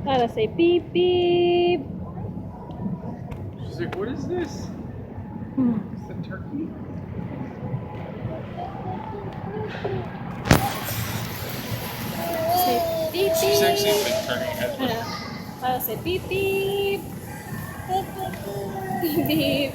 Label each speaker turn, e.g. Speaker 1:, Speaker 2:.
Speaker 1: Gotta say beep beep.
Speaker 2: She's like, what is this? Is that turkey?
Speaker 1: Say beep beep.
Speaker 2: She's actually a big turkey
Speaker 1: I
Speaker 2: husband.
Speaker 1: know. Gotta say beep beep. Beep beep.